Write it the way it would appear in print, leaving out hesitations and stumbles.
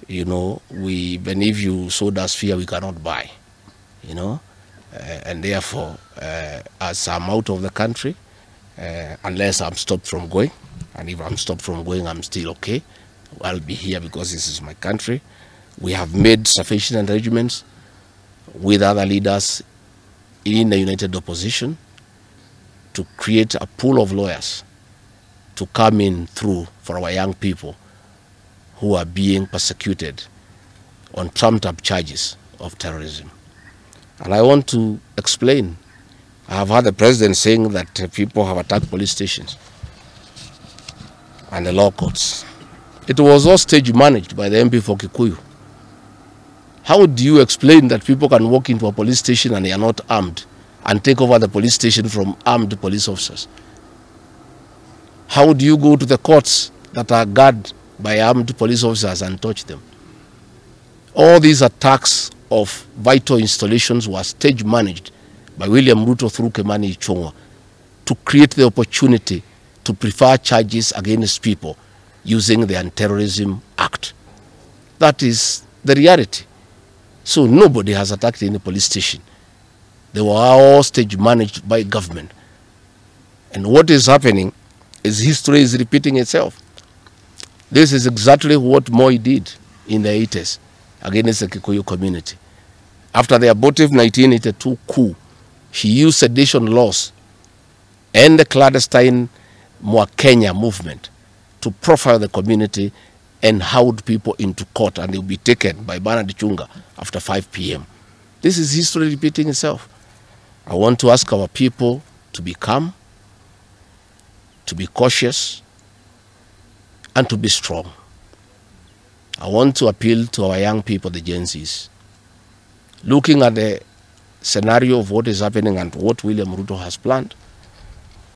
You know, even if you sold us fear, we cannot buy. You know, and therefore, as I'm out of the country, unless I'm stopped from going, and if I'm stopped from going, I'm still okay. I'll be here because this is my country. We have made sufficient arrangements with other leaders in the united opposition to create a pool of lawyers to come in through for our young people who are being persecuted on trumped-up charges of terrorism. And I want to explain. I have heard the president saying that people have attacked police stations and the law courts. It was all stage managed by the MP for Kikuyu. How do you explain that people can walk into a police station and they are not armed and take over the police station from armed police officers? How do you go to the courts that are guarded by armed police officers and touch them? All these attacks of vital installations were stage managed by William Ruto through Kimani Ichung'wah to create the opportunity to prefer charges against people using the Anti-Terrorism Act. That is the reality. So nobody has attacked any police station. They were all stage managed by government. And what is happening is history is repeating itself. This is exactly what Moi did in the 80s against the Kikuyu community. After the abortive 1982 coup, he used sedition laws and the clandestine Kenya movement to profile the community and hauled people into court, and they will be taken by Bernard Chunga after 5 p.m. This is history repeating itself. I want to ask our people to be calm, to be cautious, and to be strong. I want to appeal to our young people, the Gen Zs. Looking at the scenario of what is happening and what William Ruto has planned,